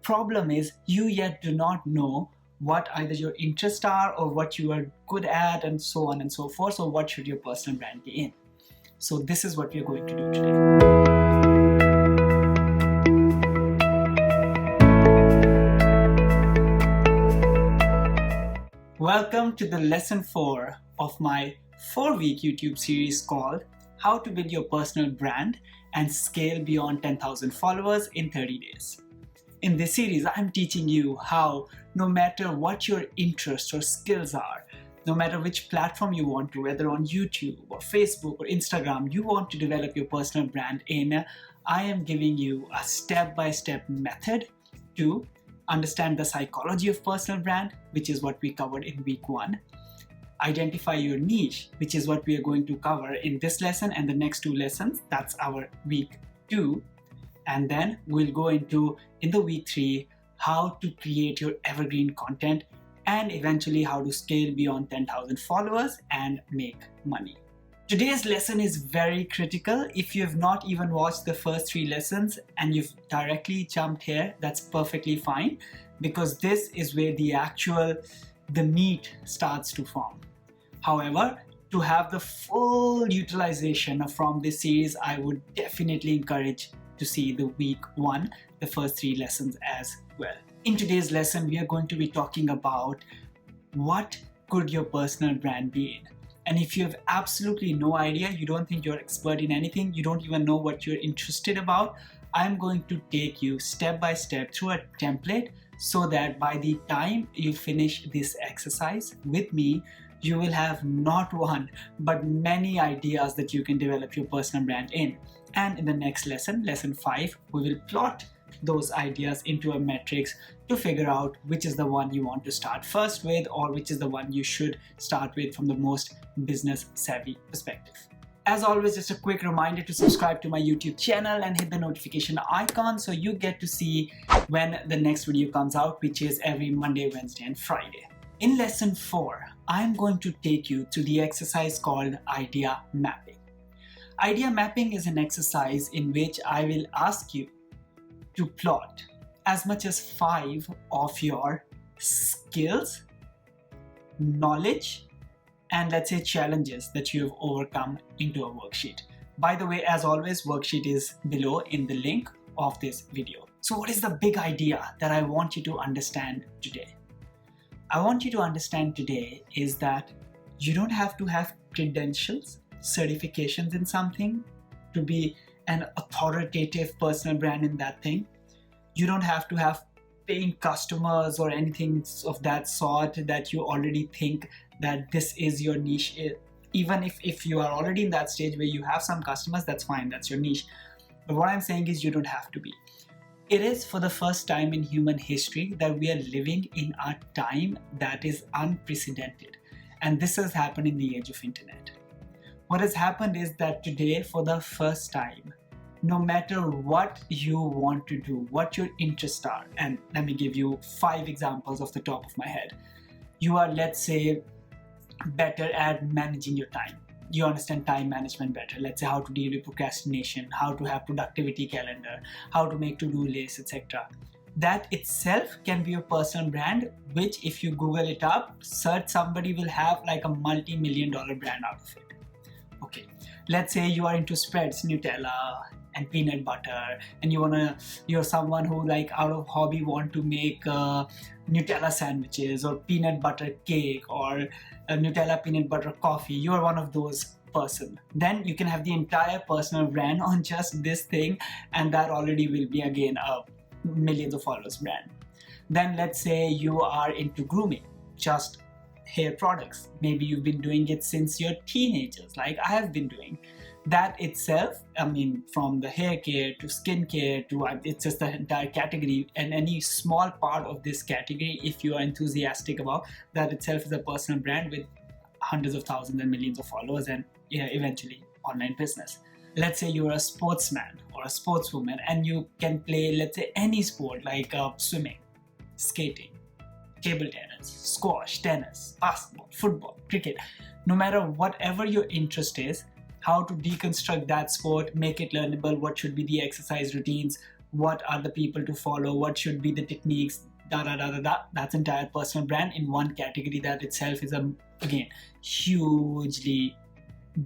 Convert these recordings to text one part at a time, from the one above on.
problem is you yet do not know what either your interests are or what you are good at and so on and so forth. So what should your personal brand be in? So this is what we are going to do today. Welcome to the lesson 4 of my 4-week YouTube series called How to Build Your Personal Brand and Scale Beyond 10,000 Followers in 30 Days. In this series, I'm teaching you how no matter what your interests or skills are, no matter which platform you want to, whether on YouTube or Facebook or Instagram, you want to develop your personal brand in, I am giving you a step-by-step method to understand the psychology of personal brand, which is what we covered in week 1. Identify your niche, which is what we are going to cover in this lesson and the next 2 lessons. That's our week 2. And then we'll go into, in the week 3, how to create your evergreen content and eventually how to scale beyond 10,000 followers and make money. Today's lesson is very critical. If you have not even watched the first 3 lessons and you've directly jumped here, that's perfectly fine, because this is where the meat starts to form. However, to have the full utilization from this series, I would definitely encourage to see the week 1, the first 3 lessons as well. In today's lesson, we are going to be talking about what could your personal brand be in. And if you have absolutely no idea, you don't think you're expert in anything, you don't even know what you're interested about, I'm going to take you step by step through a template so that by the time you finish this exercise with me, you will have not one, but many ideas that you can develop your personal brand in. And in the next lesson, lesson 5, we will plot those ideas into a matrix to figure out which is the one you want to start first with, or which is the one you should start with from the most business savvy perspective. As always, just a quick reminder to subscribe to my YouTube channel and hit the notification icon so you get to see when the next video comes out, which is every Monday, Wednesday, and Friday. In lesson 4, I'm going to take you to the exercise called idea mapping. Idea mapping is an exercise in which I will ask you to plot as much as 5 of your skills, knowledge, and let's say challenges that you have overcome into a worksheet. By the way, as always, worksheet is below in the link of this video. So what is the big idea that I want you to understand today? I want you to understand today is that you don't have to have credentials, certifications in something to be an authoritative personal brand in that thing. You don't have to have paying customers or anything of that sort that you already think that this is your niche. Even if you are already in that stage where you have some customers, that's fine, that's your niche. But what I'm saying is you don't have to be. It is for the first time in human history that we are living in a time that is unprecedented. And this has happened in the age of internet. What has happened is that today, for the first time, no matter what you want to do, what your interests are, and let me give you 5 examples off the top of my head. You are, let's say, better at managing your time. You understand time management better. Let's say how to deal with procrastination, how to have productivity calendar, how to make to-do lists, etc. That itself can be a personal brand, which if you Google it up, search, somebody will have like a multi-million-dollar brand out of it. Okay, let's say you are into spreads, Nutella and peanut butter, and you're someone who like out of hobby want to make Nutella sandwiches or peanut butter cake or Nutella peanut butter coffee. You are one of those person. Then you can have the entire personal brand on just this thing, and that already will be again a millions of followers brand. Then let's say you are into grooming, just hair products. Maybe you've been doing it since you're teenagers, like I have been doing. That itself, I mean, from the hair care to skin care to it's just the entire category, and any small part of this category, if you are enthusiastic about, that itself is a personal brand with hundreds of thousands and millions of followers and eventually online business. Let's say you're a sportsman or a sportswoman and you can play, let's say, any sport like swimming, skating, table tennis, squash, tennis, basketball, football, cricket. No matter whatever your interest is, how to deconstruct that sport, make it learnable, what should be the exercise routines, what are the people to follow, what should be the techniques, that's entire personal brand in one category. That itself is again hugely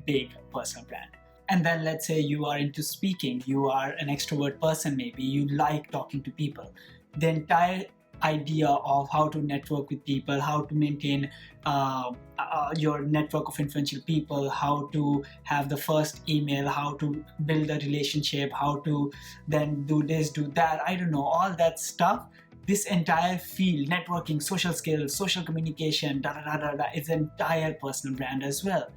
big personal brand. And then let's say you are into speaking, you are an extrovert person, maybe you like talking to people. The entire idea of how to network with people, how to maintain your network of influential people, how to have the first email, how to build a relationship, how to then do this, do that, I don't know, all that stuff. This entire field, networking, social skills, social communication, is an entire personal brand as well.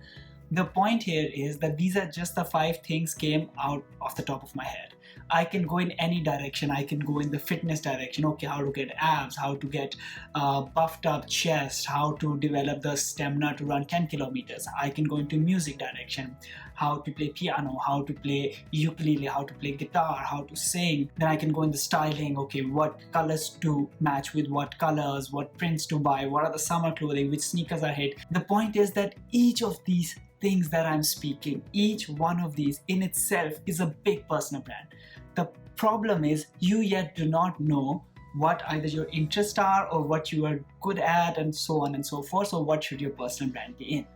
The point here is that these are just the 5 things came out of the top of my head. I can go in any direction. I can go in the fitness direction. Okay, how to get abs, how to get buffed up chest, how to develop the stamina to run 10 kilometers. I can go into music direction, how to play piano, how to play ukulele, how to play guitar, how to sing. Then I can go in the styling. Okay, what colors to match with what colors, what prints to buy, what are the summer clothing, which sneakers I hate. The point is that each of these things that I'm speaking, each one of these in itself is a big personal brand. The problem is you yet do not know what either your interests are or what you are good at and so on and so forth. So what should your personal brand be in?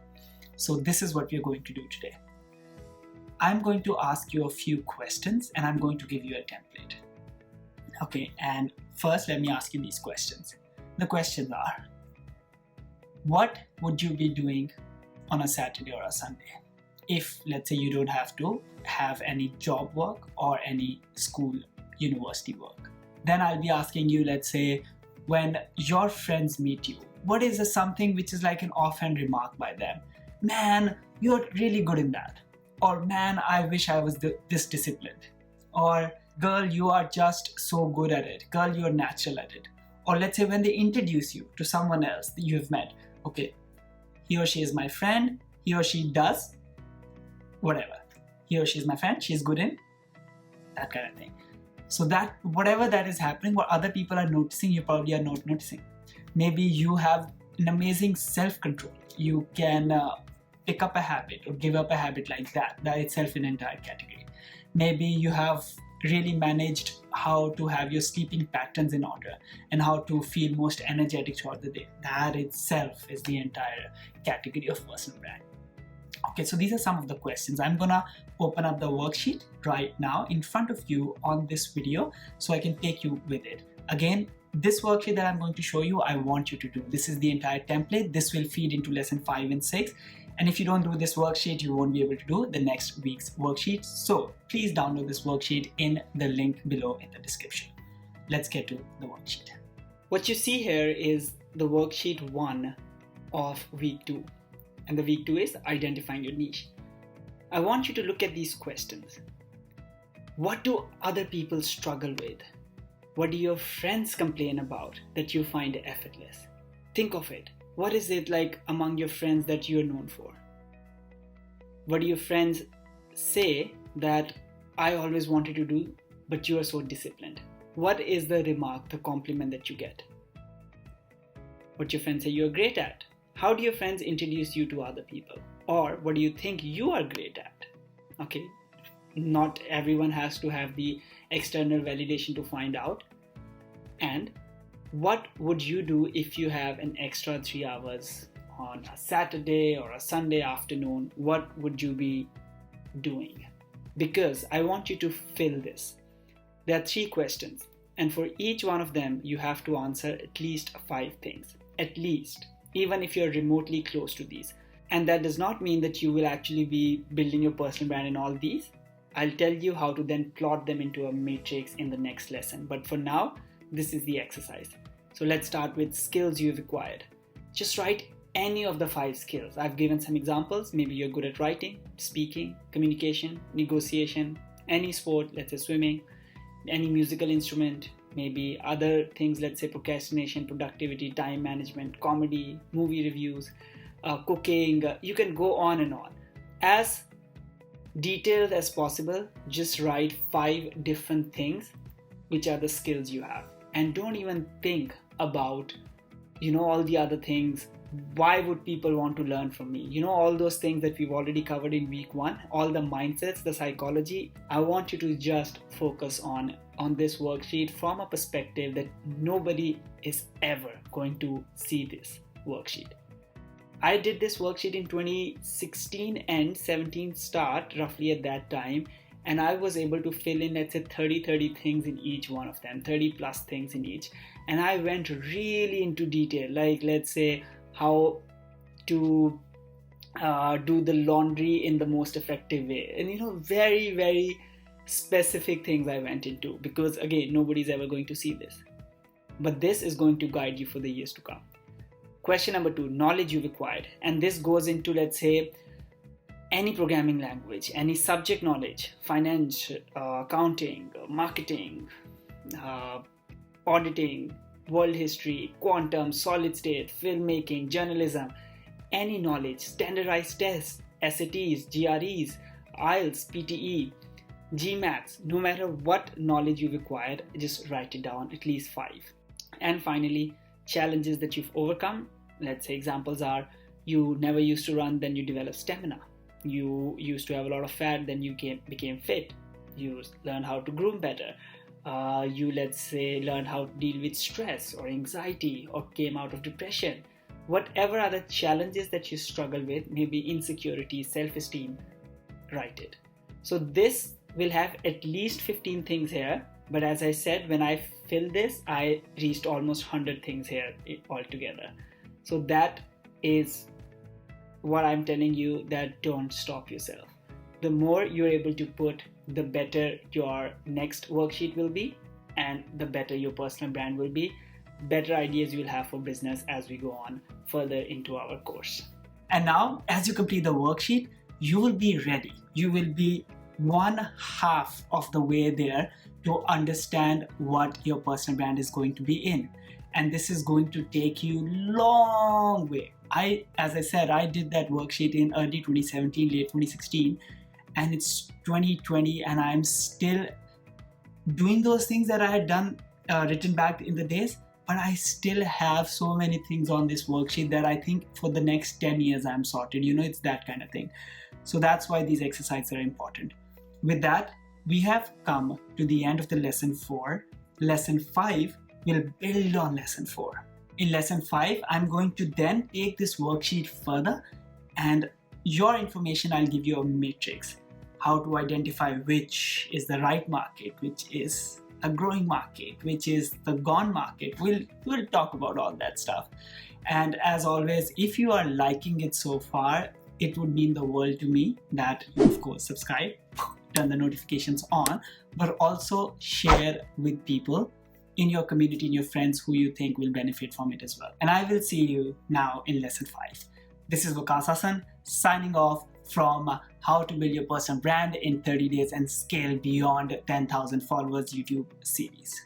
So this is what we're going to do today. I'm going to ask you a few questions and I'm going to give you a template. Okay, and first let me ask you these questions. The questions are, what would you be doing on a Saturday or a Sunday if, let's say, you don't have to have any job work or any school, university work? Then I'll be asking you, let's say, when your friends meet you, what is something which is like an offhand remark by them? Man, you're really good in that. Or man, I wish I was this disciplined. Or girl, you are just so good at it. Girl, you're natural at it. Or let's say when they introduce you to someone else that you have met, okay, he or she is my friend, he or she does whatever. He or she is my friend, she's good in that kind of thing. So that whatever that is happening, what other people are noticing, you probably are not noticing. Maybe you have an amazing self-control. You can pick up a habit or give up a habit like that. That itself an entire category. Maybe you have really managed how to have your sleeping patterns in order and how to feel most energetic throughout the day. That itself is the entire category of personal brand. Okay, so these are some of the questions. I'm gonna open up the worksheet right now in front of you on this video so I can take you with it. Again, this worksheet that I'm going to show you, I want you to do. This is the entire template. This will feed into lesson 5 and 6. And if you don't do this worksheet, you won't be able to do the next week's worksheet. So please download this worksheet in the link below in the description. Let's get to the worksheet. What you see here is the worksheet 1 of week 2. And the week 2 is identifying your niche. I want you to look at these questions. What do other people struggle with? What do your friends complain about that you find effortless? Think of it. What is it like among your friends that you're known for? What do your friends say that I always wanted to do, but you are so disciplined? What is the remark, the compliment that you get? What your friends say you're great at? How do your friends introduce you to other people? Or what do you think you are great at? Okay, not everyone has to have the external validation to find out. And what would you do if you have an extra 3 hours on a Saturday or a Sunday afternoon? What would you be doing? Because I want you to fill this. There are 3 questions, and for each one of them, you have to answer at least 5 things. At least, even if you're remotely close to these. And that does not mean that you will actually be building your personal brand in all these. I'll tell you how to then plot them into a matrix in the next lesson. But for now, this is the exercise. So let's start with skills you've acquired. Just write any of the 5 skills. I've given some examples. Maybe you're good at writing, speaking, communication, negotiation, any sport, let's say swimming, any musical instrument, maybe other things, let's say procrastination, productivity, time management, comedy, movie reviews, cooking. You can go on and on. As detailed as possible, just write 5 different things which are the skills you have. And don't even think about, all the other things. Why would people want to learn from me? All those things that we've already covered in week 1, all the mindsets, the psychology. I want you to just focus on on this worksheet from a perspective that nobody is ever going to see this worksheet. I did this worksheet in 2016 and 17 start, roughly at that time, and I was able to fill in, let's say, 30 things in each one of them, 30 plus things in each. And I went really into detail, like let's say how to do the laundry in the most effective way, and very specific things I went into, because again, nobody's ever going to see this, but this is going to guide you for the years to come. Question number 2, knowledge you've acquired, and this goes into, let's say, any programming language, any subject knowledge, finance, accounting, marketing, auditing, world history, quantum, solid state, filmmaking, journalism, any knowledge, standardized tests, SATs, GREs, IELTS, PTE, GMATs, no matter what knowledge you've acquired, just write it down, at least 5. And finally, challenges that you've overcome. Let's say examples are, you never used to run, then you developed stamina. You used to have a lot of fat, then you became fit. You learned how to groom better. You, let's say, learned how to deal with stress or anxiety, or came out of depression. Whatever other challenges that you struggle with, maybe insecurity, self-esteem, write it. So this will have at least 15 things here. But as I said, when I filled this, I reached almost 100 things here altogether. So that is what I'm telling you, that don't stop yourself. The more you're able to put, the better your next worksheet will be, and the better your personal brand will be. Better ideas you'll have for business as we go on further into our course. And now, as you complete the worksheet, you will be ready. You will be 1/2 of the way there to understand what your personal brand is going to be in. And this is going to take you long way. As I said, I did that worksheet in early 2017, late 2016, and it's 2020, and I'm still doing those things that I had done, written back in the days, but I still have so many things on this worksheet that I think for the next 10 years I'm sorted. It's that kind of thing. So that's why these exercises are important. With that, we have come to the end of the lesson 4. Lesson 5 will build on lesson 4. In lesson 5, I'm going to then take this worksheet further, and your information, I'll give you a matrix, how to identify which is the right market, which is a growing market, which is the gone market. We'll talk about all that stuff. And as always, if you are liking it so far, it would mean the world to me that you, of course, subscribe, turn the notifications on, but also share with people in your community, in your friends who you think will benefit from it as well. And I will see you now in lesson 5. This is Vikas Hassan signing off from How to Build Your Personal Brand in 30 Days and Scale Beyond 10,000 Followers YouTube series.